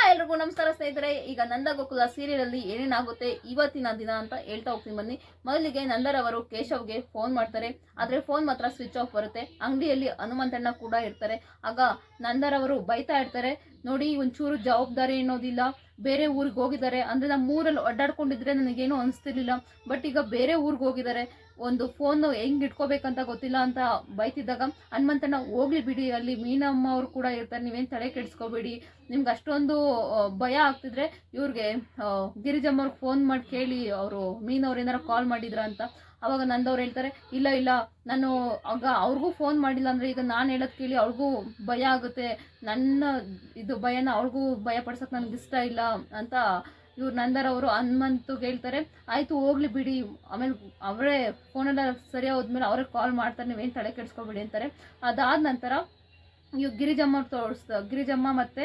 ಎಲ್ರಿಗೂ ನಮಸ್ಕಾರ ಸ್ನೇಹಿತರೆ. ಈಗ ನಂದ ಗೋಕುಲ ಸೀರಿಯಲ್ ಅಲ್ಲಿ ಏನೇನಾಗುತ್ತೆ ಇವತ್ತಿನ ದಿನ ಅಂತ ಹೇಳ್ತಾ ಹೋಗ್ತೀನಿ ಬನ್ನಿ. ಮೊದಲಿಗೆ ನಂದರ್ ಅವರು ಕೇಶವ್ಗೆ ಫೋನ್ ಮಾಡ್ತಾರೆ. ಆದ್ರೆ ಫೋನ್ ಮಾತ್ರ ಸ್ವಿಚ್ ಆಫ್ ಬರುತ್ತೆ. ಅಂಗಡಿಯಲ್ಲಿ ಹನುಮಂತಣ್ಣ ಕೂಡ ಇರ್ತಾರೆ. ಆಗ ನಂದರ್ ಅವರು ಬೈತಾ ಇರ್ತಾರೆ, ನೋಡಿ ಒಂಚೂರು ಜವಾಬ್ದಾರಿ ಅನ್ನೋದಿಲ್ಲ, ಬೇರೆ ಊರಿಗೆ ಹೋಗಿದ್ದಾರೆ ಅಂದ್ರೆ ನಮ್ಮ ಊರಲ್ಲಿ ಅಡ್ಡಾಡ್ಕೊಂಡಿದ್ರೆ ನನಗೇನು ಅನಿಸ್ತಿರ್ಲಿಲ್ಲ, ಬಟ್ ಈಗ ಬೇರೆ ಊರಿಗೆ ಹೋಗಿದ್ದಾರೆ, ಒಂದು ಫೋನ್ ಹೆಂಗ್ ಇಟ್ಕೋಬೇಕಂತ ಗೊತ್ತಿಲ್ಲ ಅಂತ ಬೈತಿದ್ದಾಗ ಹನುಮಂತಣ್ಣ ಹೋಗ್ಲಿ ಬಿಡಿ, ಅಲ್ಲಿ ಮೀನಮ್ಮ ಅವ್ರು ಕೂಡ ಇರ್ತಾರೆ, ನೀವೇನು ತಲೆ ಕೆಡಿಸ್ಕೋಬೇಡಿ, ನಿಮ್ಗೆ ಅಷ್ಟೊಂದು ಭಯ ಆಗ್ತಿದ್ರೆ ಇವ್ರಿಗೆ ಗಿರಿಜಮ್ಮವ್ರಿಗೆ ಫೋನ್ ಮಾಡಿ ಕೇಳಿ, ಅವರು ಮೀನವ್ರು ಏನಾರು ಕಾಲ್ ಮಾಡಿದ್ರ ಅಂತ. ಅವಾಗ ನಂದವ್ರು ಹೇಳ್ತಾರೆ, ಇಲ್ಲ ಇಲ್ಲ, ನಾನು ಆಗ ಅವ್ರಿಗೂ ಫೋನ್ ಮಾಡಿಲ್ಲ ಅಂದರೆ ಈಗ ನಾನು ಹೇಳೋದು ಕೇಳಿ ಅವ್ರಿಗೂ ಭಯ ಆಗುತ್ತೆ, ನನ್ನ ಇದು ಭಯನ ಅವ್ರಿಗೂ ಭಯ ಪಡ್ಸೋಕೆ ನನಗೆ ಇಷ್ಟ ಇಲ್ಲ ಅಂತ ಇವ್ರು ನಂದರ್ ಅವರು ಹನುಮಂತಗೆ ಹೇಳ್ತಾರೆ. ಆಯಿತು ಹೋಗ್ಲಿ ಬಿಡಿ, ಆಮೇಲೆ ಅವರೇ ಫೋನೆಲ್ಲ ಸರಿ ಹೋದ್ಮೇಲೆ ಅವರೇ ಕಾಲ್ ಮಾಡ್ತಾರೆ, ನೀವೇನು ತಲೆ ಕೆಡಿಸ್ಕೊಬೇಡಿ ಅಂತಾರೆ. ಅದಾದ ನಂತರ ಇವ್ ಗಿರಿಜಮ್ಮ ಮತ್ತು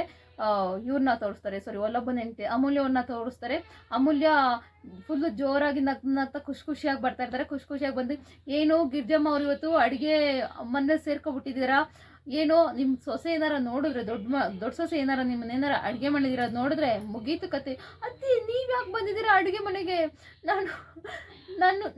ಇವ್ರನ್ನ ತೋರಿಸ್ತಾರೆ, ಒಲ್ಲೊಬ್ಬನ ಹೆಂಡತಿ ಅಮೂಲ್ಯವ್ರನ್ನ ತೋರಿಸ್ತಾರೆ. ಅಮೂಲ್ಯ ಫುಲ್ಲು ಜೋರಾಗಿ ನಗ್ನಗ್ತಾ ಖುಷಿಯಾಗಿ ಬರ್ತಾ ಇರ್ತಾರೆ. ಖುಷಿಯಾಗಿ ಬಂದು, ಏನು ಗಿರಿಜಮ್ಮ ಅವ್ರು ಇವತ್ತು ಅಡುಗೆ ಮನೇಲಿ ಸೇರ್ಕೊಬಿಟ್ಟಿದ್ದೀರಾ, ಏನೋ ನಿಮ್ಮ ಸೊಸೆ ಏನಾರ ನೋಡಿದ್ರೆ, ದೊಡ್ಡ ಸೊಸೆ ಏನಾರ ನಿಮ್ಮನ್ನೇನಾರ ಅಡುಗೆ ಮಾಡಿದಿರೋದು ನೋಡಿದ್ರೆ ಮುಗೀತು ಕತೆ. ಅತ್ತೆ ನೀವು ಯಾಕೆ ಬಂದಿದ್ದೀರಾ ಅಡುಗೆ ಮನೆಗೆ,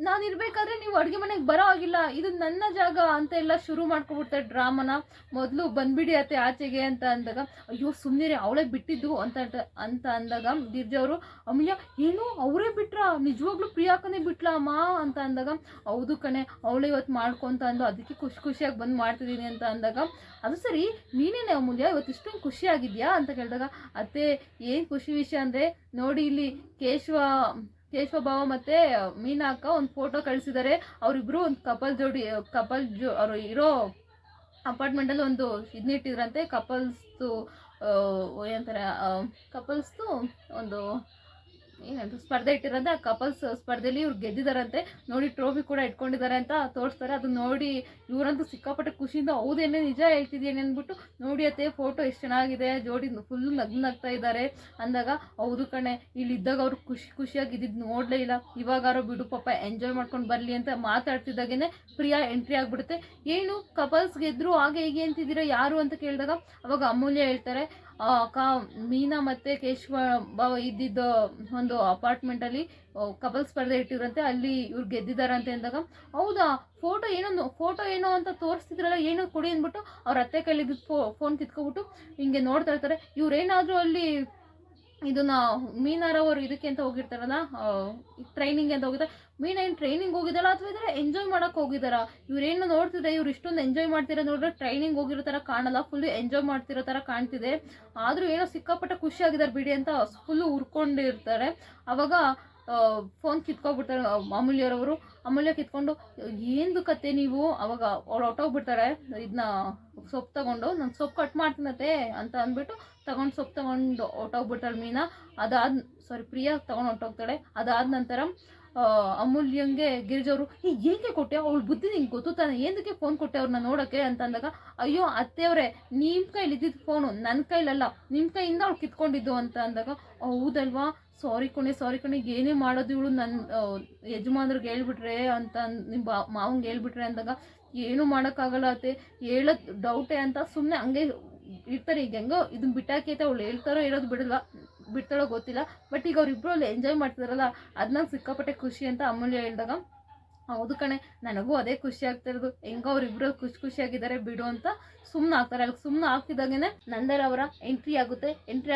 ನಾನು ಇರಬೇಕಾದ್ರೆ ನೀವು ಅಡುಗೆ ಮನೆಗೆ ಬರೋ ಆಗಿಲ್ಲ, ಇದು ನನ್ನ ಜಾಗ ಅಂತ ಎಲ್ಲ ಶುರು ಮಾಡ್ಕೊಬಿಡ್ತಾರೆ ಡ್ರಾಮನ. ಮೊದಲು ಬಂದ್ಬಿಡಿ ಅತ್ತೆ ಆಚೆಗೆ ಅಂತ ಅಂದಾಗ, ಅಯ್ಯೋ ಸುಮ್ಮನೆ ಅವಳೇ ಬಿಟ್ಟಿದ್ದು ಅಂತ ಅಂದಾಗ ಗಿರ್ಜವರು, ಅಮ್ಮಯ್ಯ ಏನು ಅವರೇ ಬಿಟ್ರಾ, ನಿಜವಾಗ್ಲೂ ಪ್ರಿಯಾಕನೇ ಬಿಟ್ಲಾ ಅಮ್ಮ ಅಂತ ಅಂದಾಗ, ಹೌದು ಕಣೆ ಅವಳೇ ಇವತ್ತು ಮಾಡ್ಕೊಂತ ಅಂದು, ಅದಕ್ಕೆ ಖುಷಿಯಾಗಿ ಬಂದು ಮಾಡ್ತಿದ್ದೀನಿ ಅಂತ ಅಂದಾಗ, ಅದು ಸರಿ ನೀನೇನೆ ಅಮೂಲ್ಯ ಇವತ್ತು ಇಷ್ಟೊಂದು ಖುಷಿಯಾಗಿದ್ಯಾ ಅಂತ ಕೇಳಿದಾಗ, ಅತ್ತೆ ಏನು ಖುಷಿ ವಿಷಯ ಅಂದರೆ ನೋಡಿ, ಇಲ್ಲಿ ಕೇಶವ ಭಾವ ಮತ್ತು ಮೀನಾ ಅಕ್ಕ ಒಂದು ಫೋಟೋ ಕಳಿಸಿದ್ದಾರೆ, ಅವರಿಬ್ಬರು ಒಂದು ಅವರು ಇರೋ ಅಪಾರ್ಟ್ಮೆಂಟಲ್ಲಿ ಒಂದು ಇದನ್ನಿಟ್ಟಿದ್ರಂತೆ, ಏನಂತಾರೆ ಕಪಲ್ಸ್ದು ಒಂದು ಏನಂತ ಸ್ಪರ್ಧೆ ಇಟ್ಟಿರೋಂತೆ, ಆ ಕಪಲ್ಸ್ ಸ್ಪರ್ಧೆಯಲ್ಲಿ ಇವ್ರು ಗೆದ್ದಿದ್ದಾರಂತೆ, ನೋಡಿ ಟ್ರೋಫಿ ಕೂಡ ಇಟ್ಕೊಂಡಿದ್ದಾರೆ ಅಂತ ತೋರಿಸ್ತಾರೆ. ಅದು ನೋಡಿ ಇವರಂತೂ ಸಿಕ್ಕಾಪಟ್ಟೆ ಖುಷಿಯಿಂದ, ಹೌದೇನೆ ನಿಜ ಹೇಳ್ತಿದ್ದೇನೆ ಅಂದ್ಬಿಟ್ಟು, ನೋಡಿ ಅತ್ತೆ ಫೋಟೋ ಎಷ್ಟು ಚೆನ್ನಾಗಿದೆ, ಜೋಡಿ ಫುಲ್ ನಗ್ತಾ ಇದ್ದಾರೆ ಅಂದಾಗ, ಹೌದು ಕಣೆ ಇಲ್ಲಿದ್ದಾಗ ಅವ್ರು ಖುಷಿಯಾಗಿ ಇದ್ದಿದ್ದು ನೋಡಲೇ ಇಲ್ಲ, ಇವಾಗಾರೋ ಬಿಡು ಪಾಪ ಎಂಜಾಯ್ ಮಾಡ್ಕೊಂಡು ಬರಲಿ ಅಂತ ಮಾತಾಡ್ತಿದ್ದಾಗೇನೆ ಪ್ರಿಯಾ ಎಂಟ್ರಿ ಆಗಿಬಿಡುತ್ತೆ. ಏನು ಕಪಲ್ಸ್ ಗೆದ್ರು ಹಾಗೆ ಹೀಗೆ ಅಂತಿದ್ದೀರಾ ಯಾರು ಅಂತ ಕೇಳಿದಾಗ, ಅವಾಗ ಅಮೂಲ್ಯ ಹೇಳ್ತಾರೆ, ಮೀನಾ ಮತ್ತು ಕೇಶವ ಭಾವ ಇದ್ದಿದ್ದು ಒಂದು ಅಪಾರ್ಟ್ಮೆಂಟಲ್ಲಿ ಕಪಲ್ ಸ್ಪರ್ಧೆ ಇಟ್ಟಿದ್ರಂತೆ, ಅಲ್ಲಿ ಇವ್ರು ಗೆದ್ದಿದ್ದಾರಂತೆ ಅಂದಾಗ, ಹೌದಾ ಫೋಟೋ ಏನೋ ಅಂತ ತೋರಿಸ್ತಿದ್ರಲ್ಲ, ಏನೋ ಕೊಡಿ ಅಂದ್ಬಿಟ್ಟು ಅವ್ರ ಅತ್ತೆ ಕೈಲಿದ್ದು ಫೋನ್ ಕಿತ್ಕೊಬಿಟ್ಟು ಹಿಂಗೆ ನೋಡ್ತಾ ಇರ್ತಾರೆ. ಇವ್ರೇನಾದರೂ ಅಲ್ಲಿ ಇದನ್ನ ಮೀನಾರವರು ಇದಕ್ಕೆ ಅಂತ ಹೋಗಿರ್ತಾರಲ್ಲ, ಟ್ರೈನಿಂಗ್ ಅಂತ ಹೋಗಿದ್ದಾರೆ, ಮೀನಾ ಏನು ಟ್ರೈನಿಂಗ್ ಹೋಗಿದ್ದಾಳ ಅಥವಾ ಇದರ ಎಂಜಾಯ್ ಮಾಡೋಕೆ ಹೋಗಿದ್ದಾರ, ಇವ್ರೇನು ನೋಡ್ತಿದ್ರೆ ಇವ್ರು ಇಷ್ಟೊಂದು ಎಂಜಾಯ್ ಮಾಡ್ತಿರೋ ನೋಡಿದ್ರೆ ಟ್ರೈನಿಂಗ್ ಹೋಗಿರೋ ಥರ ಕಾಣಲ್ಲ, ಫುಲ್ಲು ಎಂಜಾಯ್ ಮಾಡ್ತಿರೋ ಥರ ಕಾಣ್ತಿದೆ, ಆದರೂ ಏನೋ ಸಿಕ್ಕಾಪಟ್ಟೆ ಖುಷಿಯಾಗಿದ್ದಾರೆ ಬಿಡಿ ಅಂತ ಫುಲ್ಲು ಉರ್ಕೊಂಡಿರ್ತಾರೆ. ಅವಾಗ ಫೋನ್ ಕಿತ್ಕೊಬಿಡ್ತಾರೆ ಅಮೂಲ್ಯ ಕಿತ್ಕೊಂಡು, ಏನು ಕತೆ ನೀವು, ಅವಾಗ ಅವ್ರು ಹೊಟ್ಟೋಗ್ಬಿಡ್ತಾಳೆ, ಇದನ್ನ ಸೊಪ್ಪು ತಗೊಂಡು ನಾನು ಸೊಪ್ಪು ಕಟ್ ಮಾಡ್ತೀನತ್ತೆ ಅಂತ ಅಂದ್ಬಿಟ್ಟು ಸೊಪ್ಪು ತಗೊಂಡು ಹೊಟ್ಟೋಗ್ಬಿಡ್ತಾಳೆ ಮೀನಾ. ಪ್ರಿಯಾ ತಗೊಂಡು ಹೊಟ್ಟೋಗ್ತಾಳೆ. ಅದಾದ ನಂತರ ಅಮೂಲ್ಯಂಗೆ ಗಿರಿಜವರು, ಏಕೆ ಕೊಟ್ಟೆ, ಅವಳು ಬುದ್ಧಿ ನಿಂಗೆ ಗೊತ್ತು ತಾನೆ, ಏನಕ್ಕೆ ಫೋನ್ ಕೊಟ್ಟೆ ಅವ್ರನ್ನ ನೋಡೋಕ್ಕೆ ಅಂತ ಅಂದಾಗ, ಅಯ್ಯೋ ಅತ್ತೆಯವರೇ ನಿಮ್ಮ ಕೈಲಿ ಇದ್ದಿದ್ದು ಫೋನು ನನ್ನ ಕೈಲಲ್ಲ, ನಿಮ್ಮ ಕೈಯಿಂದ ಅವ್ಳು ಕಿತ್ಕೊಂಡಿದ್ದು ಅಂತ ಅಂದಾಗ, ಹೌದಲ್ವಾ, ಸಾರಿ ಕಣೆ ಏನೇ ಮಾಡೋದು ಇವಳು ನನ್ನ ಯಜಮಾನ್ರಿಗೆ ಹೇಳ್ಬಿಟ್ರೆ ಅಂತ ನಿಮ್ಮ ಮಾವಂಗೆ ಹೇಳ್ಬಿಟ್ರೆ ಅಂದಾಗ, ಏನೂ ಮಾಡೋಕ್ಕಾಗಲ್ಲ ಅತ್ತೆ, ಹೇಳೋದು ಡೌಟೇ ಅಂತ ಸುಮ್ಮನೆ ಹಂಗೆ ಇರ್ತಾರೆ. ಈಗ ಹೆಂಗೋ ಇದನ್ನ ಬಿಟ್ಟಾಕೈತೆ, ಅವಳು ಹೇಳ್ತಾರೋ ಇರೋದು ಬಿಡ್ತಾಳೋ ಗೊತ್ತಿಲ್ಲ, ಬಟ್ ಈಗ ಅವ್ರಿಬ್ರು ಅಲ್ಲಿ ಎಂಜಾಯ್ ಮಾಡ್ತಿದಾರಲ್ಲ, ಅದನ್ನ ಸಿಕ್ಕಾಪಟ್ಟೆ ಖುಷಿ ಅಂತ ಅಮೂಲ್ಯ ಹೇಳಿದಾಗ, ಹೌದು ಕಣೆ ನನಗೂ ಅದೇ ಖುಷಿ ಆಗ್ತಿರೋದು, ಹೆಂಗೋ ಅವ್ರಿಬ್ರು ಖುಷಿಯಾಗಿದ್ದಾರೆ ಬಿಡು ಅಂತ ಸುಮ್ಮನೆ ಆಗ್ತಾರೆ. ಅಲ್ಲಿ ಸುಮ್ಮನೆ ಆಗ್ತಿದ್ದಾಗೇನೆ ನಂದರ್ ಅವರ ಎಂಟ್ರಿ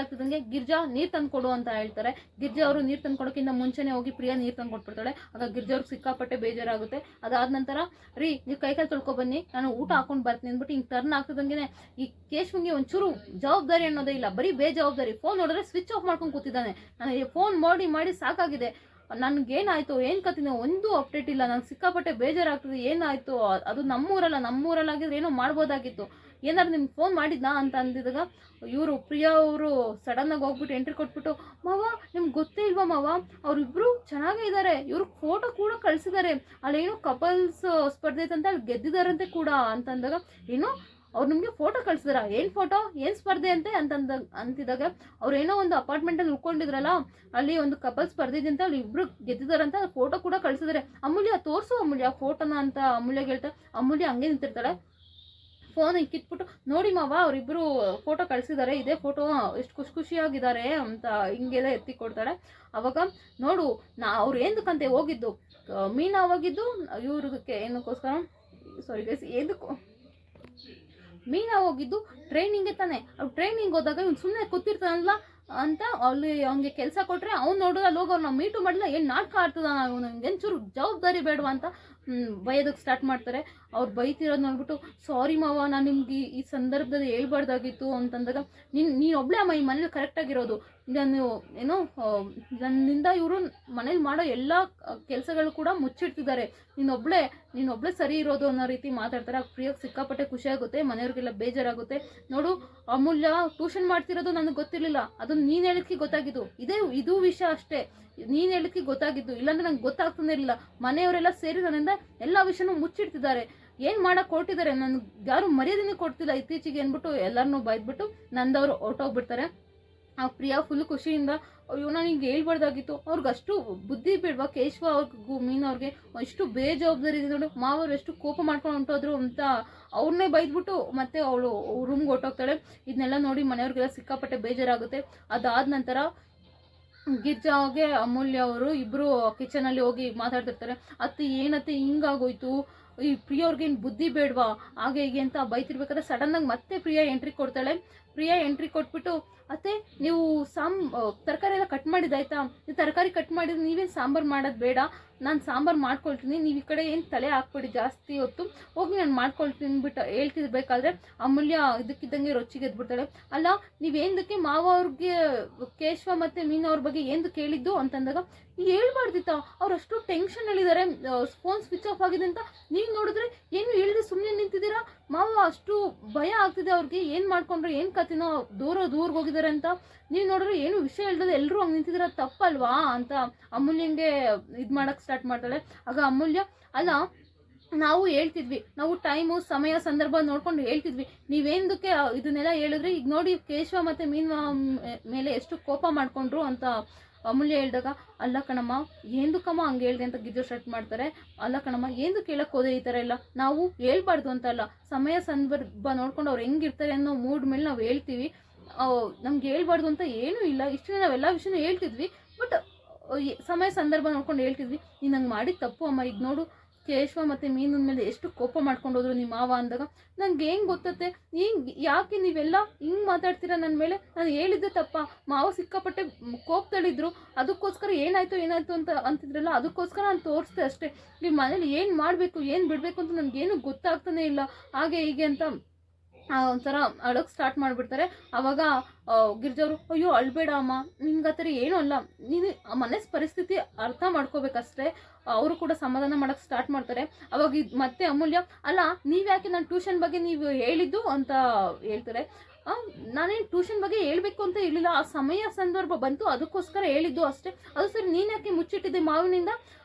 ಆಗ್ತಿದ್ದಂಗೆ ಗಿರ್ಜಾ ನೀರು ತಂದು ಕೊಡು ಅಂತ ಹೇಳ್ತಾರೆ. ಗಿರ್ಜಾ ಅವರು ನೀರು ತಂದು ಕೊಡೋಕ್ಕಿಂತ ಮುಂಚೆನೇ ಹೋಗಿ ಪ್ರಿಯಾ ನೀರು ತಂದು ಕೊಟ್ಬಿಡ್ತಾಳೆ. ಆಗ ಗಿರ್ಜಾ ಅವ್ರಿಗೆ ಸಿಕ್ಕಾಪಟ್ಟೆ ಬೇಜಾರಾಗುತ್ತೆ. ಅದಾದ ನಂತರ, ರೀ ನೀವು ಕೈಕಾಲು ತೊಳ್ಕೊಬನ್ನಿ, ನಾನು ಊಟ ಹಾಕೊಂಡು ಬರ್ತೀನಿ ಅಂದ್ಬಿಟ್ಟು ಹಿಂಗೆ ಟರ್ನ್ ಆಗ್ತಿದ್ದಂಗೆ ಈ ಕೇಶವಂಗೆ ಒಂಚೂರು ಜವಾಬ್ದಾರಿ ಅನ್ನೋದೇ ಇಲ್ಲ, ಬರೀ ಬೇಜವಾಬ್ದಾರಿ, ಫೋನ್ ನೋಡಿದ್ರೆ ಸ್ವಿಚ್ ಆಫ್ ಮಾಡ್ಕೊಂಡು ಕೂತಿದ್ದಾನೆ, ನನಗೆ ಫೋನ್ ಮಾಡಿ ಸಾಕಾಗಿದೆ, ನನಗೇನಾಯಿತು ಏನು ಕತ್ತಿನ ಒಂದು ಅಪ್ಡೇಟ್ ಇಲ್ಲ, ನಂಗೆ ಸಿಕ್ಕಾಪಟ್ಟೆ ಬೇಜಾರಾಗ್ತದೆ, ಏನಾಯಿತು, ಅದು ನಮ್ಮೂರಲ್ಲಾಗಿದ್ರೆ ಏನೋ ಮಾಡ್ಬೋದಾಗಿತ್ತು, ಏನಾದ್ರು ನಿಮ್ಗೆ ಫೋನ್ ಮಾಡಿದ್ನಾ ಅಂತ ಅಂದಿದಾಗ, ಇವರು ಪ್ರಿಯಾ ಅವರು ಸಡನ್ನಾಗಿ ಹೋಗ್ಬಿಟ್ಟು ಎಂಟ್ರಿ ಕೊಟ್ಬಿಟ್ಟು, ಮಾವ ನಿಮ್ಗೆ ಗೊತ್ತೇ ಇಲ್ವಾ ಮಾವ, ಅವರಿಬ್ಬರು ಚೆನ್ನಾಗೇ ಇದ್ದಾರೆ, ಇವ್ರಿಗೆ ಫೋಟೋ ಕೂಡ ಕಳಿಸಿದ್ದಾರೆ, ಅಲ್ಲೇನೋ ಕಪಲ್ಸ್ ಸ್ಪರ್ಧೆ ಅಂತ ಅಲ್ಲಿ ಗೆದ್ದಿದ್ದಾರಂತೆ ಕೂಡ ಅಂತಂದಾಗ, ಏನೋ ಅವ್ರು ನಿಮಗೆ ಫೋಟೋ ಕಳಿಸಿದಾರ, ಏನು ಫೋಟೋ, ಏನು ಸ್ಪರ್ಧೆ ಅಂತಿದ್ದಾಗ, ಅವ್ರು ಏನೋ ಒಂದು ಅಪಾರ್ಟ್ಮೆಂಟಲ್ಲಿ ಉಳ್ಕೊಂಡಿದ್ರಲ್ಲ, ಅಲ್ಲಿ ಒಂದು ಕಪಲ್ ಸ್ಪರ್ಧೆ ಇದೆ ಅಂತ ಅಲ್ಲಿ ಇಬ್ರು ಗೆದ್ದಿದಾರಂತ ಫೋಟೋ ಕೂಡ ಕಳಿಸಿದಾರೆ, ಅಮೂಲ್ಯ ತೋರಿಸು ಅಮೂಲ್ಯ ಫೋಟೋನ ಅಂತ ಅಮೂಲ್ಯಗೆ ಹೇಳ್ತಾರೆ. ಅಮೂಲ್ಯ ಹಂಗೆ ನಿಂತಿರ್ತಾಳೆ, ಫೋನ್ ಕಿತ್ಬಿಟ್ಟು ನೋಡಿ ಮಾವ ಅವರಿಬ್ಬರು ಫೋಟೋ ಕಳಿಸಿದ್ದಾರೆ, ಇದೇ ಫೋಟೋ, ಎಷ್ಟು ಖುಷಿಯಾಗಿದ್ದಾರೆ ಅಂತ ಹಿಂಗೆಲ್ಲ ಎತ್ತಿ ಕೊಡ್ತಾಳೆ. ಅವಾಗ ನೋಡು ಅವ್ರು ಏನಕ್ಕಂತೆ ಹೋಗಿದ್ದು, ಮೀನಾ ಹೋಗಿದ್ದು ಇವ್ರದಕ್ಕೆ ಏನಕ್ಕೋಸ್ಕರ, ಸಾರಿ ಗೈಸ್, ಏನಕ್ಕೂ ಮೀನಾ ಹೋಗಿದ್ದು ಟ್ರೈನಿಂಗ್ಗೆ ತಾನೆ. ಅವ್ರು ಟ್ರೈನಿಂಗ್ ಹೋದಾಗ ಇವ್ನು ಸುಮ್ಮನೆ ಕೂತಿರ್ತಾನಲ್ಲ ಅಂತ ಅಲ್ಲಿ ಅವ್ನಿಗೆ ಕೆಲಸ ಕೊಟ್ಟರೆ ಅವ್ನು ನೋಡಿದ್ರೆ ಅಲ್ಲಿ ಹೋಗಿ ಅವ್ರನ್ನ ಮೀಟು ಮಾಡಿಲ್ಲ, ಏನು ನಾಟಕ ಆಡ್ತದ, ಅವ್ನಿಗೆ ಒಂಚೂರು ಜವಾಬ್ದಾರಿ ಬೇಡವಾ ಅಂತ ಬೈಯೋದಕ್ಕೆ ಸ್ಟಾರ್ಟ್ ಮಾಡ್ತಾರೆ. ಅವ್ರು ಬೈತಿರೋದು ನೋಡ್ಬಿಟ್ಟು ಸಾರಿ ಮಾವ, ನಾನು ನಿಮ್ಗೆ ಈ ಸಂದರ್ಭದಲ್ಲಿ ಹೇಳ್ಬಾರ್ದಾಗಿತ್ತು ಅಂತಂದಾಗ, ನೀನು ಒಬ್ಬಳೇ ಅಮ್ಮ ಈ ಮನೇಲಿ ಕರೆಕ್ಟಾಗಿರೋದು, ನಾನು ಏನೋ ನನ್ನಿಂದ ಇವರು ಮನೇಲಿ ಮಾಡೋ ಎಲ್ಲ ಕೆಲಸಗಳು ಕೂಡ ಮುಚ್ಚಿಡ್ತಿದ್ದಾರೆ, ನೀನೊಬ್ಳೆ ಸರಿ ಇರೋದು ಅನ್ನೋ ರೀತಿ ಮಾತಾಡ್ತಾರೆ. ಪ್ರಿಯಾಗೆ ಸಿಕ್ಕಾಪಟ್ಟೆ ಖುಷಿಯಾಗುತ್ತೆ, ಮನೆಯವ್ರಿಗೆಲ್ಲ ಬೇಜಾರಾಗುತ್ತೆ. ನೋಡು ಅಮೂಲ್ಯ ಟ್ಯೂಷನ್ ಮಾಡ್ತಿರೋದು ನನಗೆ ಗೊತ್ತಿರಲಿಲ್ಲ, ಅದನ್ನು ನೀನು ಹೇಳಿದ್ಕೆ ಗೊತ್ತಾಗಿದ್ದು, ಇದು ವಿಷಯ ಅಷ್ಟೇ, ನೀನು ಹೇಳಿದ್ಕೆ ಗೊತ್ತಾಗಿದ್ದು, ಇಲ್ಲಾಂದ್ರೆ ನಂಗೆ ಗೊತ್ತಾಗ್ತಾನೆ ಇರಲಿಲ್ಲ. ಮನೆಯವರೆಲ್ಲ ಸೇರಿ ನನ್ನಿಂದ ಎಲ್ಲ ವಿಷಯನೂ ಮುಚ್ಚಿಡ್ತಿದ್ದಾರೆ, ಏನು ಮಾಡಕ್ಕೆ ಹೊರಟಿದ್ದಾರೆ, ನನಗೆ ಯಾರು ಮರ್ಯಾದೆನೇ ಕೊಡ್ತಿಲ್ಲ ಇತ್ತೀಚೆಗೆ ಅಂದ್ಬಿಟ್ಟು ಎಲ್ಲರನ್ನೂ ಬೈದ್ಬಿಟ್ಟು ನಂದವರು ಹೊರಟೋಗ್ಬಿಡ್ತಾರೆ. ಆ ಪ್ರಿಯಾ ಫುಲ್ ಖುಷಿಯಿಂದ, ಅಯ್ಯೋ ನಾನು ಹಿಂಗೆ ಹೇಳ್ಬಾರ್ದಾಗಿತ್ತು, ಅವ್ರಿಗೆ ಅಷ್ಟು ಬುದ್ಧಿ ಬೇಡವಾ ಕೇಶವ ಅವ್ರಿಗೂ ಮೀನು ಅವ್ರಿಗೆ, ಎಷ್ಟು ಬೇಜವಾಬ್ದಾರಿ ಇದೆ ನೋಡು, ಮಾವರು ಎಷ್ಟು ಕೋಪ ಮಾಡ್ಕೊಂಡು ಹೊಂಟೋದ್ರು ಅಂತ ಅವ್ರನ್ನೇ ಬೈದ್ಬಿಟ್ಟು ಮತ್ತೆ ಅವಳು ರೂಮ್ಗೆ ಹೊರಟೋಗ್ತಾಳೆ. ಇದನ್ನೆಲ್ಲ ನೋಡಿ ಮನೆಯವ್ರಿಗೆಲ್ಲ ಸಿಕ್ಕಾಪಟ್ಟೆ ಬೇಜಾರಾಗುತ್ತೆ. ಅದಾದ ನಂತರ ಗಿರ್ಜಾಗೆ ಅಮೂಲ್ಯ ಅವರು ಇಬ್ಬರು ಕಿಚನಲ್ಲಿ ಹೋಗಿ ಮಾತಾಡ್ತಿರ್ತಾರೆ. ಅತ್ತೆ ಏನತ್ತೆ ಹಿಂಗಾಗೋಯ್ತು, ಈ ಪ್ರಿಯಾ ಅವ್ರಿಗೇನು ಬುದ್ಧಿ ಬೇಡವಾ ಹಾಗೆ ಹೀಗೆ ಅಂತ ಬೈತಿರ್ಬೇಕಾದ್ರೆ ಸಡನ್ನಾಗಿ ಮತ್ತೆ ಪ್ರಿಯಾ ಎಂಟ್ರಿ ಕೊಡ್ತಾಳೆ. ಪ್ರಿಯಾ ಎಂಟ್ರಿ ಕೊಟ್ಬಿಟ್ಟು, ಅತ್ತೆ ನೀವು ತರಕಾರಿ ಎಲ್ಲ ಕಟ್ ಮಾಡಿದ್ದಾಯ್ತಾ, ನೀವು ತರಕಾರಿ ಕಟ್ ಮಾಡಿದ್ರೆ ನೀವೇನು ಸಾಂಬಾರು ಮಾಡೋದು ಬೇಡ, ನಾನು ಸಾಂಬಾರು ಮಾಡ್ಕೊಳ್ತೀನಿ, ನೀವು ಈ ಕಡೆ ಏನು ತಲೆ ಹಾಕ್ಬಿಡಿ ಜಾಸ್ತಿ ಹೊತ್ತು, ಹೋಗಿ ನಾನು ಮಾಡ್ಕೊಳ್ತೀನಿ ಬಿಟ್ಟು ಹೇಳ್ತಿರ್ಬೇಕಾದ್ರೆ ಅಮೂಲ್ಯ ಇದಕ್ಕಿದ್ದಂಗೆ ರೊಚ್ಚಿಗೆ ಎದ್ಬಿಡ್ತಾಳೆ. ಅಲ್ಲ ನೀವೇಂದಕ್ಕೆ ಮಾವ ಅವ್ರಿಗೆ ಕೇಶವ ಮತ್ತು ಮೀನು ಅವ್ರ ಬಗ್ಗೆ ಏನು ಕೇಳಿದ್ದು ಅಂತಂದಾಗ, ಹೇಳ್ಬಾರ್ದಿತ್ತ, ಅವ್ರು ಅಷ್ಟು ಟೆನ್ಷನಲ್ಲಿದ್ದಾರೆ, ಫೋನ್ ಸ್ವಿಚ್ ಆಫ್ ಆಗಿದೆ ಅಂತ, ನೀವು ನೋಡಿದ್ರೆ ಏನು ಹೇಳಿದ್ರೆ ಸುಮ್ಮನೆ ನಿಂತಿದ್ದೀರಾ, ಮಾವ ಅಷ್ಟು ಭಯ ಆಗ್ತಿದೆ ಅವ್ರಿಗೆ, ಏನು ಮಾಡ್ಕೊಂಡ್ರೆ ಏನು ಕತ್ತಿನೋ ದೂರ್ಗೆ ಹೋಗಿದ್ದಾರೆ ಅಂತ, ನೀವು ನೋಡಿದ್ರೆ ಏನು ವಿಷಯ ಹೇಳ್ದದೆ ಎಲ್ಲರೂ ಹಂಗೆ ನಿಂತಿದ್ದೀರ, ತಪ್ಪಲ್ವಾ ಅಂತ ಅಮೂಲ್ಯಂಗೆ ಇದು ಮಾಡೋಕ್ಕೆ ಸ್ಟಾರ್ಟ್ ಮಾಡ್ತಾಳೆ. ಆಗ ಅಮೂಲ್ಯ, ಅಲ್ಲ ನಾವು ಹೇಳ್ತಿದ್ವಿ, ನಾವು ಟೈಮು ಸಮಯ ಸಂದರ್ಭ ನೋಡ್ಕೊಂಡು ಹೇಳ್ತಿದ್ವಿ, ನೀವೇಂದಕ್ಕೆ ಇದನ್ನೆಲ್ಲ ಹೇಳಿದ್ರೆ, ಈಗ ನೋಡಿ ಕೇಶವ ಮತ್ತು ಮೀನು ಮೇಲೆ ಎಷ್ಟು ಕೋಪ ಮಾಡ್ಕೊಂಡ್ರು ಅಂತ ಅಮೂಲ್ಯ ಹೇಳಿದಾಗ, ಅಲ್ಲ ಕಣಮ್ಮ ಏನಕ್ಕಮ್ಮ ಹಂಗೆ ಹೇಳ್ದೆ ಅಂತ ಗಿಜ್ಜು ಸ್ಟಾರ್ಟ್ ಮಾಡ್ತಾರೆ. ಅಲ್ಲ ಕಣಮ್ಮ ಏನು ಕೇಳಕ್ಕೆ ಹೋದೆ ಈ ಥರ ಎಲ್ಲ, ನಾವು ಹೇಳ್ಬಾರ್ದು ಅಂತ ಅಲ್ಲ, ಸಮಯ ಸಂದರ್ಭ ನೋಡ್ಕೊಂಡು ಅವ್ರು ಹೆಂಗಿರ್ತಾರೆ ಅನ್ನೋ ಮೂಡ್ ಮೇಲೆ ನಾವು ಹೇಳ್ತೀವಿ, ನಮ್ಗೆ ಹೇಳ್ಬಾರ್ದು ಅಂತ ಏನೂ ಇಲ್ಲ, ಇಷ್ಟು ನಾವೆಲ್ಲ ವಿಷಯನೂ ಹೇಳ್ತಿದ್ವಿ, ಬಟ್ ಸಮಯ ಸಂದರ್ಭ ನೋಡ್ಕೊಂಡು ಹೇಳ್ತಿದ್ವಿ, ನೀನು ಹಂಗೆ ಮಾಡಿದ ತಪ್ಪು ಅಮ್ಮ, ಈಗ ನೋಡು ಕೇಶವ ಮತ್ತು ಮೀನಿನ ಮೇಲೆ ಎಷ್ಟು ಕೋಪ ಮಾಡ್ಕೊಂಡು ಹೋದ್ರು ನಿಮ್ಮ ಮಾವ ಅಂದಾಗ, ನಂಗೆ ಹೆಂಗೆ ಗೊತ್ತತ್ತೆ, ಯಾಕೆ ನೀವೆಲ್ಲ ಹಿಂಗೆ ಮಾತಾಡ್ತೀರಾ ನನ್ನ ಮೇಲೆ, ನಾನು ಹೇಳಿದ್ದೆ ತಪ್ಪ, ಮಾವ ಸಿಕ್ಕಾಪಟ್ಟೆ ಕೋಪದಲ್ಲಿದ್ರು, ಅದಕ್ಕೋಸ್ಕರ ಏನಾಯಿತು ಅಂತ ಅಂತಿದ್ರಲ್ಲ, ಅದಕ್ಕೋಸ್ಕರ ನಾನು ತೋರಿಸ್ದೆ ಅಷ್ಟೇ, ಈ ಮನೇಲಿ ಏನು ಮಾಡಬೇಕು ಏನು ಬಿಡಬೇಕು ಅಂತ ನನಗೇನು ಗೊತ್ತಾಗ್ತಾನೆ ಇಲ್ಲ ಹಾಗೆ ಹೀಗೆ ಅಂತ ಒಂಥರ ಅಳಕ್ಕೆ ಸ್ಟಾರ್ಟ್ ಮಾಡಿಬಿಡ್ತಾರೆ. ಆವಾಗ ಗಿರ್ಜವರು, ಅಯ್ಯೋ ಅಳ್ಬೇಡ ಅಮ್ಮ, ನಿನ್ಗೆ ಆ ಥರ ಏನೂ ಅಲ್ಲ, ನೀನು ಆ ಮನೆ ಪರಿಸ್ಥಿತಿ ಅರ್ಥ ಮಾಡ್ಕೋಬೇಕಷ್ಟೇ, ಅವರು ಕೂಡ ಸಮಾಧಾನ ಮಾಡೋಕ್ಕೆ ಸ್ಟಾರ್ಟ್ ಮಾಡ್ತಾರೆ. ಅವಾಗ ಮತ್ತೆ ಅಮೂಲ್ಯ, ಅಲ್ಲ ನೀವ್ಯಾಕೆ ನಾನು ಟ್ಯೂಷನ್ ಬಗ್ಗೆ ನೀವು ಹೇಳಿದ್ದು ಅಂತ ಹೇಳ್ತಾರೆ. ನಾನೇನು ಟ್ಯೂಷನ್ ಬಗ್ಗೆ ಹೇಳ್ಬೇಕು ಅಂತ ಇರಲಿಲ್ಲ, ಆ ಸಮಯ ಸಂದರ್ಭ ಬಂತು ಅದಕ್ಕೋಸ್ಕರ ಹೇಳಿದ್ದು ಅಷ್ಟೇ, ಅದು ಸರಿ ನೀನು ಯಾಕೆ ಮುಚ್ಚಿಟ್ಟಿದ್ದೆ ಮಾವಿನಿಂದ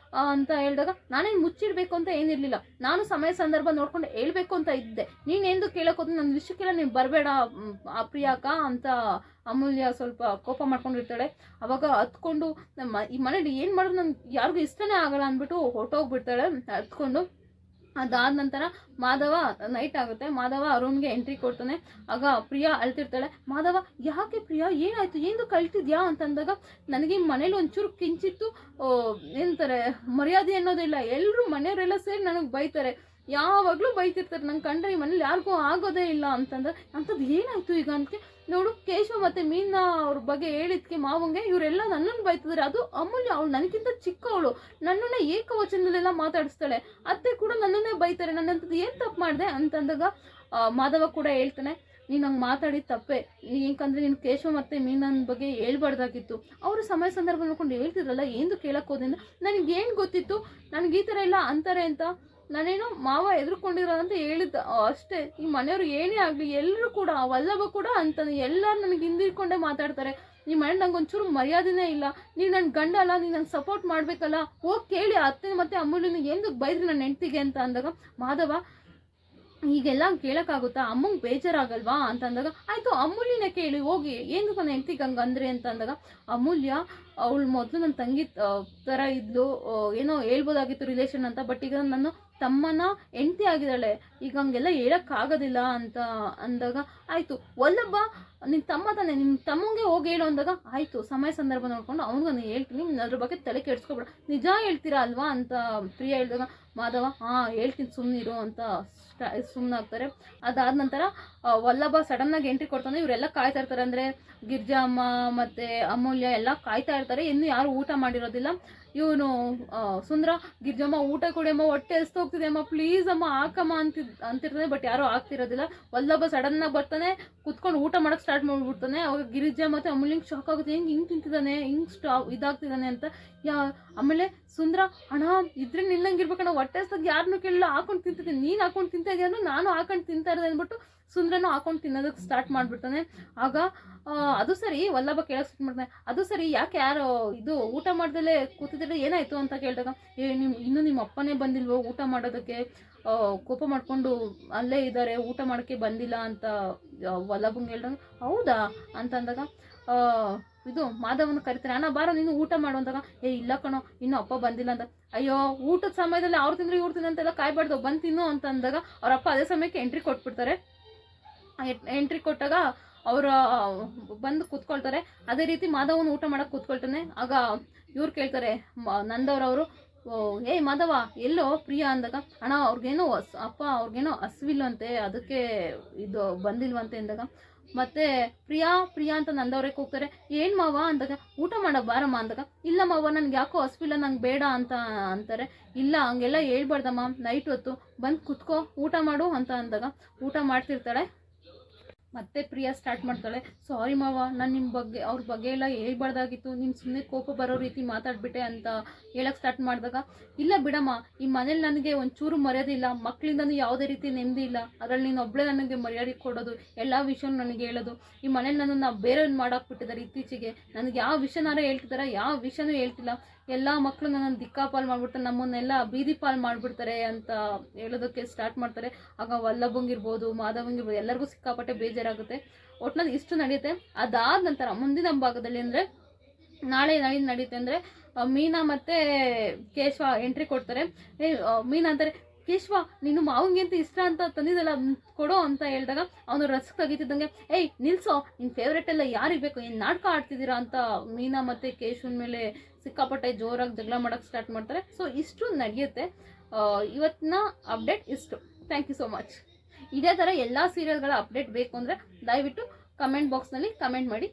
ಅಂತ ಹೇಳಿದಾಗ, ನಾನೇನು ಮುಚ್ಚಿಡಬೇಕು ಅಂತ ಏನಿರಲಿಲ್ಲ, ನಾನು ಸಮಯ ಸಂದರ್ಭ ನೋಡ್ಕೊಂಡು ಹೇಳ್ಬೇಕು ಅಂತ ಇದ್ದೆ, ನೀನೇಂದು ಕೇಳೋಕೋದು ನನ್ನ ವಿಷಯಕ್ಕೆಲ್ಲ ನೀನು ಬರಬೇಡ ಪ್ರಿಯಾಕ ಅಂತ ಅಮೂಲ್ಯ ಸ್ವಲ್ಪ ಕೋಪ ಮಾಡ್ಕೊಂಡಿರ್ತಾಳೆ. ಅವಾಗ ಹತ್ಕೊಂಡು ಈ ಮನೇಲಿ ಏನು ಮಾಡೋದು ನನ್ಗೆ ಯಾರಿಗೂ ಇಷ್ಟನೇ ಆಗಲ್ಲ ಅಂದ್ಬಿಟ್ಟು ಹೊರಟೋಗ್ಬಿಡ್ತಾಳೆ ಹತ್ಕೊಂಡು. ಅದಾದ ನಂತರ ಮಾಧವ ನೈಟ್ ಆಗುತ್ತೆ, ಮಾಧವ ರೂಮ್ಗೆ ಎಂಟ್ರಿ ಕೊಡ್ತಾನೆ. ಆಗ ಪ್ರಿಯಾ ಅಳ್ತಿರ್ತಾಳೆ. ಮಾಧವ, ಯಾಕೆ ಪ್ರಿಯಾ ಏನಾಯ್ತು, ಏನು ಕಳ್ತಿದ್ಯಾ ಅಂತಂದಾಗ, ನನಗೆ ಮನೇಲಿ ಒಂಚೂರು ಕಿಂಚಿತ್ತು ಏನಂತಾರೆ ಮರ್ಯಾದೆ ಅನ್ನೋದಿಲ್ಲ, ಎಲ್ಲರೂ ಮನೆಯವರೆಲ್ಲ ಸೇರಿ ನನಗೆ ಬೈತಾರೆ, ಯಾವಾಗಲೂ ಬೈತಿರ್ತಾರೆ, ನಂಗೆ ಕಂಡ್ರೆ ಈ ಮನೇಲಿ ಯಾರಿಗೂ ಆಗೋದೇ ಇಲ್ಲ ಅಂತಂದ್ರೆ, ಅಂಥದ್ದು ಏನಾಯ್ತು ಈಗ ಅಂತ ನೋಡು, ಕೇಶವ ಮತ್ತು ಮೀನಾ ಅವ್ರ ಬಗ್ಗೆ ಹೇಳಿದ್ಕೆ ಮಾವಂಗೆ ಇವರೆಲ್ಲ ನನ್ನನ್ನು ಬೈತಿದ್ದಾರೆ, ಅದು ಅಮೂಲ್ಯ, ಅವಳು ನನಗಿಂತ ಚಿಕ್ಕವಳು, ನನ್ನನ್ನು ಏಕವಚನದಲ್ಲೆಲ್ಲ ಮಾತಾಡಿಸ್ತಾಳೆ, ಅತ್ತೆ ಕೂಡ ನನ್ನನ್ನೇ ಬೈತಾರೆ, ನನ್ನಂಥದ್ದು ಏನು ತಪ್ಪು ಮಾಡಿದೆ ಅಂತಂದಾಗ ಮಾಧವ ಕೂಡ ಹೇಳ್ತಾನೆ, ನೀನು ಹಂಗೆ ಮಾತಾಡಿದ ತಪ್ಪೆ, ಏಕೆಂದರೆ ನೀನು ಕೇಶವ ಮತ್ತು ಮೀನನ ಬಗ್ಗೆ ಹೇಳ್ಬಾರ್ದಾಗಿತ್ತು, ಅವರು ಸಮಯ ಸಂದರ್ಭ ನೋಡ್ಕೊಂಡು ಹೇಳ್ತಿದ್ರಲ್ಲ, ಏನು ಕೇಳಕ್ಕೆ ಹೋದಿಂದ ನನಗೇನು ಗೊತ್ತಿತ್ತು ನನಗೆ ಈ ಥರ ಎಲ್ಲ ಅಂತಾರೆ ಅಂತ, ನಾನೇನು ಮಾವ ಎದುರ್ಕೊಂಡಿರೋ ಅಂತ ಹೇಳಿದ್ದ ಅಷ್ಟೇ, ಈ ಮನೆಯವ್ರಿಗೆ ಏನೇ ಆಗಲಿ ಎಲ್ಲರೂ ಕೂಡ ವಲ್ಲಭ ಕೂಡ ಅಂತಾನೆ, ಎಲ್ಲರೂ ನನಗೆ ಹಿಂದಿರ್ಕೊಂಡೇ ಮಾತಾಡ್ತಾರೆ, ಈ ಮನೆ ನಂಗೆ ಒಂಚೂರು ಮರ್ಯಾದೆನೇ ಇಲ್ಲ, ನೀನು ನನ್ನ ಗಂಡ ಅಲ್ಲ, ನೀನು ನಂಗೆ ಸಪೋರ್ಟ್ ಮಾಡಬೇಕಲ್ಲ, ಹೋಗಿ ಕೇಳಿ ಅತ್ತೆ ಮತ್ತು ಅಮೂಲ್ಯನ ಎಂದಕ್ಕೆ ಬೈದ್ರಿ ನನ್ನ ಹೆಂಡ್ತಿಗೆ ಅಂತ ಅಂದಾಗ, ಮಾಧವ ಈಗೆಲ್ಲ ಕೇಳೋಕ್ಕಾಗುತ್ತಾ, ಅಮ್ಮಂಗೆ ಬೇಜಾರಾಗಲ್ವಾ ಅಂತಂದಾಗ, ಆಯಿತು ಅಮೂಲ್ಯನೇ ಕೇಳಿ ಹೋಗಿ, ಏನು ನನ್ನ ಹೆಂಡ್ತಿಗೆ ಹಂಗೆ ಅಂದರೆ ಅಂತ ಅಂದಾಗ, ಅಮೂಲ್ಯ ಅವಳು ಮೊದಲು ನನ್ನ ತಂಗಿ ಥರ ಇದ್ಲು, ಏನೋ ಹೇಳ್ಬೋದಾಗಿತ್ತು ರಿಲೇಷನ್ ಅಂತ, ಬಟ್ ಈಗ ನಾನು ತಮ್ಮನ ಹೆಂಡತಿ ಆಗಿದ್ದಾಳೆ, ಈಗ ಹಂಗೆಲ್ಲ ಹೇಳೋಕ್ಕಾಗೋದಿಲ್ಲ ಅಂತ ಅಂದಾಗ ಆಯಿತು ವಲ್ಲಭ ನಿನ್ನ ತಮ್ಮ ತಾನೆ, ನಿಮ್ಮ ತಮ್ಮಂಗೆ ಹೋಗಿ ಹೇಳು ಅಂದಾಗ ಆಯಿತು ಸಮಯ ಸಂದರ್ಭ ನೋಡ್ಕೊಂಡು ಅವ್ನಿಗೆ ನಾನು ಹೇಳ್ತೀನಿ, ಅದ್ರ ಬಗ್ಗೆ ತಲೆ ಕೆಡಿಸ್ಕೊಬೇಡ, ನಿಜ ಹೇಳ್ತೀರಾ ಅಲ್ವಾ ಅಂತ ಪ್ರಿಯಾ ಹೇಳಿದಾಗ ಮಾಧವ ಹಾಂ ಹೇಳ್ತೀನಿ ಸುಮ್ಮನಿರು ಅಂತ ಸುಮ್ಮನಾಗ್ತಾರೆ. ಅದಾದ ನಂತರ ವಲ್ಲಭ ಸಡನ್ನಾಗಿ ಎಂಟ್ರಿ ಕೊಡ್ತಾನೆ. ಇವರೆಲ್ಲ ಕಾಯ್ತಾ ಇರ್ತಾರೆ, ಅಂದರೆ ಗಿರ್ಜಾ ಅಮ್ಮ ಮತ್ತು ಅಮೂಲ್ಯ ಎಲ್ಲ ಕಾಯ್ತಾ ಇರ್ತಾರೆ. ಇನ್ನೂ ಯಾರು ಊಟ ಮಾಡಿರೋದಿಲ್ಲ. ಇವನು ಸುಂದರ ಗಿರ್ಜಮ್ಮ ಊಟ ಕೊಡಿ ಅಮ್ಮ, ಹೊಟ್ಟೆ ಎಸ್ತು ಹೋಗ್ತಿದೆ ಅಮ್ಮ, ಪ್ಲೀಸ್ ಅಮ್ಮ ಹಾಕಮ್ಮ ಅಂತಿರ್ತಾನೆ. ಬಟ್ ಯಾರೂ ಆಗ್ತಿರೋದಿಲ್ಲ. ವಲ್ಲಭ ಸಡನ್ನಾಗಿ ಬರ್ತಾನೆ, ಕುತ್ಕೊಂಡು ಊಟ ಮಾಡೋಕ್ಕೆ ಸ್ಟಾರ್ಟ್ ಮಾಡಿಬಿಡ್ತಾನೆ. ಅವಾಗ ಗಿರಿಜಾ ಮತ್ತು ಅಮೂಲ್ಯಂಗೆ ಶಾಕ್ ಆಗುತ್ತೆ, ಹಿಂಗೆ ತಿಂತಿದ್ದಾನೆ, ಹಿಂಗೆ ಇದಾಗ್ತಿದ್ದಾನೆ ಅಂತ. ಆಮೇಲೆ ಸುಂದರ ಅಣ್ಣ ಇದ್ರೆ ನಿಲ್ಲಂಗಿರ್ಬೇಕಣ್ಣ, ಹೊಟ್ಟೆ ಎಸ್ದಾಗ ಯಾರನ್ನೂ ಕೇಳಲ್ಲ, ಹಾಕೊಂಡು ತಿಂತಿದ್ದೀನಿ, ನೀನು ಹಾಕೊಂಡು ತಿಂತಾ ಇದೆಯಾ ಅಂದ್ರೆ ನಾನು ಹಾಕೊಂಡು ತಿಂತಾ ಇರೋದು ಅಂದ್ಬಿಟ್ಟು ಸುಂದ್ರನೂ ಹಾಕೊಂಡು ತಿನ್ನೋದಕ್ಕೆ ಸ್ಟಾರ್ಟ್ ಮಾಡಿಬಿಡ್ತಾನೆ. ಆಗ ಅದು ಸರಿ ವಲ್ಲಭ ಕೇಳೋಕೆ ಸ್ಟಾರ್ಟ್ ಮಾಡ್ತಾನೆ, ಅದು ಸರಿ ಯಾಕೆ ಯಾರು ಇದು ಊಟ ಮಾಡ್ದಲೇ ಕೂತಿದ್ರೆ ಏನಾಯಿತು ಅಂತ ಕೇಳಿದಾಗ ಇನ್ನೂ ನಿಮ್ಮ ಅಪ್ಪನೇ ಬಂದಿಲ್ವೋ ಊಟ ಮಾಡೋದಕ್ಕೆ, ಕೋಪ ಮಾಡಿಕೊಂಡು ಅಲ್ಲೇ ಇದ್ದಾರೆ, ಊಟ ಮಾಡೋಕ್ಕೆ ಬಂದಿಲ್ಲ ಅಂತ ವಲ್ಲಭಂಗೆ ಹೇಳಿದಾಗ ಹೌದಾ ಅಂತ ಅಂದಾಗ ಇದು ಮಾಧವನ ಕರಿತಾರೆ, ಅಣ್ಣ ಬಾರೋ ನೀನು ಊಟ ಮಾಡು ಅಂದಾಗ ಇಲ್ಲ ಕಣೋ ಇನ್ನೂ ಅಪ್ಪ ಬಂದಿಲ್ಲ ಅಂತ. ಅಯ್ಯೋ ಊಟದ ಸಮಯದಲ್ಲಿ ಅವ್ರು ತಿಂದ್ರೆ ಇವ್ರು ತಿಂದ್ರೆ ಅಂತೆಲ್ಲ ಕಾಯ್ಬಾರ್ದು, ಬಂದು ತಿನ್ನು ಅಂತ ಅಂದಾಗ ಅವರಪ್ಪ ಅದೇ ಸಮಯಕ್ಕೆ ಎಂಟ್ರಿ ಕೊಟ್ಬಿಡ್ತಾರೆ. ಎಂಟ್ರಿ ಕೊಟ್ಟಾಗ ಅವರ ಬಂದು ಕೂತ್ಕೊಳ್ತಾರೆ. ಅದೇ ರೀತಿ ಮಾಧವನ ಊಟ ಮಾಡೋಕೆ ಕೂತ್ಕೊಳ್ತಾನೆ. ಆಗ ಇವ್ರು ಕೇಳ್ತಾರೆ ನಂದವ್ರವರು, ಮಾಧವ ಎಲ್ಲೋ ಪ್ರಿಯಾ ಅಂದಾಗ ಅಣ್ಣ ಅವ್ರಿಗೇನೋ ಅವ್ರಿಗೇನೋ ಹಸಿವಿಲ್ವಂತೆ, ಅದಕ್ಕೆ ಇದು ಬಂದಿಲ್ವಂತೆ ಅಂದಾಗ ಮತ್ತೆ ಪ್ರಿಯಾ ಅಂತ ನಂದವ್ರಿಗೆ ಹೋಗ್ತಾರೆ. ಏನು ಮಾವ ಅಂದಾಗ ಊಟ ಮಾಡೋ ಬಾರಮ್ಮ ಅಂದಾಗ ಇಲ್ಲ ಮಾವ ನನಗೆ ಯಾಕೋ ಹಸಿವಿಲ್ಲ, ನಂಗೆ ಬೇಡ ಅಂತ ಅಂತಾರೆ. ಇಲ್ಲ ಹಂಗೆಲ್ಲ ಹೇಳ್ಬಾರ್ದಮ್ಮ, ನೈಟ್ ಹೊತ್ತು ಬಂದು ಕುತ್ಕೋ ಊಟ ಮಾಡು ಅಂತ ಅಂದಾಗ ಊಟ ಮಾಡ್ತಿರ್ತಾಳೆ. ಮತ್ತೆ ಪ್ರಿಯಾ ಸ್ಟಾರ್ಟ್ ಮಾಡ್ತಾಳೆ, ಸಾರಿ ಮಾವ ನಾನು ನಿಮ್ಮ ಬಗ್ಗೆ ಅವ್ರ ಬಗ್ಗೆ ಎಲ್ಲ ಹೇಳ್ಬಾರ್ದಾಗಿತ್ತು, ನಿಮ್ಮ ಸುಮ್ಮನೆ ಕೋಪ ಬರೋ ರೀತಿ ಮಾತಾಡ್ಬಿಟ್ಟೆ ಅಂತ ಹೇಳಕ್ಕೆ ಸ್ಟಾರ್ಟ್ ಮಾಡಿದಾಗ ಇಲ್ಲ ಬಿಡಮ್ಮ, ಈ ಮನೇಲಿ ನನಗೆ ಒಂಚೂರು ಮರ್ಯಾದೆ ಇಲ್ಲ, ಮಕ್ಕಳಿಂದನೂ ಯಾವುದೇ ರೀತಿ ನೆಮ್ಮದಿ ಇಲ್ಲ, ಅದರಲ್ಲಿ ನೀನು ಒಬ್ಬಳೇ ನನಗೆ ಮರ್ಯಾದೆ ಕೊಡೋದು, ಎಲ್ಲ ವಿಷಯನೂ ನನಗೆ ಹೇಳೋದು, ಈ ಮನೇಲಿ ನನ್ನನ್ನು ಬೇರೆ ಮಾಡಾಕ್ಬಿಟ್ಟಿದ್ದಾರೆ ಇತ್ತೀಚೆಗೆ, ನನಗೆ ಯಾವ ವಿಷಯನಾರ ಹೇಳ್ತಿದ್ದಾರೆ, ಯಾವ ವಿಷಯನೂ ಹೇಳ್ತಿಲ್ಲ, ಎಲ್ಲ ಮಕ್ಕಳು ನನ್ನನ್ನು ದಿಕ್ಕಾಪಾಲು ಮಾಡಿಬಿಡ್ತಾರೆ, ನಮ್ಮನ್ನೆಲ್ಲ ಬೀದಿ ಪಾಲು ಮಾಡಿಬಿಡ್ತಾರೆ ಅಂತ ಹೇಳೋದಕ್ಕೆ ಸ್ಟಾರ್ಟ್ ಮಾಡ್ತಾರೆ. ಆಗ ವಲ್ಲಭಂಗಿರ್ಬೋದು ಮಾಧವಂಗಿರ್ಬೋದು ಎಲ್ಲರಿಗೂ ಸಿಕ್ಕಾಪಟ್ಟೆ ಬೇಜಾರಾಗುತ್ತೆ. ಒಟ್ನಲ್ಲಿ ಇಷ್ಟು ನಡೆಯುತ್ತೆ. ಅದಾದ ನಂತರ ಮುಂದಿನ ಭಾಗದಲ್ಲಿ ಅಂದರೆ ನಾಳೆ ನಡೆಯುತ್ತೆ ಅಂದರೆ ಮೀನಾ ಮತ್ತು ಕೇಶವ ಎಂಟ್ರಿ ಕೊಡ್ತಾರೆ. ಮೀನಾ ಅಂತಾರೆ, ಕೇಶವ ನೀನು ಮಾವಂಗೆ ಅಂತ ಇಷ್ಟ ಅಂತ ತಂದಿದ್ದಲ್ಲ ಕೊಡೋ ಅಂತ ಹೇಳಿದಾಗ ಅವನು ರಸಕ್ಕೆ ತೆಗಿತಿದ್ದಂಗೆ ನಿಲ್ಸೋ, ನಿನ್ನ ಫೇವ್ರೇಟ್ ಎಲ್ಲ ಯಾರಿಗೆ ಬೇಕು, ಏನು ನಾಟಕ ಆಡ್ತಿದ್ದೀರಾ ಅಂತ ಮೀನಾ ಮತ್ತು ಕೇಶವನ ಮೇಲೆ ಸಿಕ್ಕಾಪಟ್ಟೆ ಜೋರಾಗಿ ಜಗಳ ಮಾಡೋಕ್ಕೆ ಸ್ಟಾರ್ಟ್ ಮಾಡ್ತಾರೆ. ಸೊ ಇಷ್ಟು ನಡೆಯುತ್ತೆ. ಇವತ್ತಿನ ಅಪ್ಡೇಟ್ ಇಷ್ಟು. Thank you so much. ಇದೇ ಥರ ಎಲ್ಲ ಸೀರಿಯಲ್ಗಳ ಅಪ್ಡೇಟ್ ಬೇಕು ಅಂದರೆ ದಯವಿಟ್ಟು ಕಮೆಂಟ್ ಬಾಕ್ಸ್ನಲ್ಲಿ ಕಮೆಂಟ್ ಮಾಡಿ.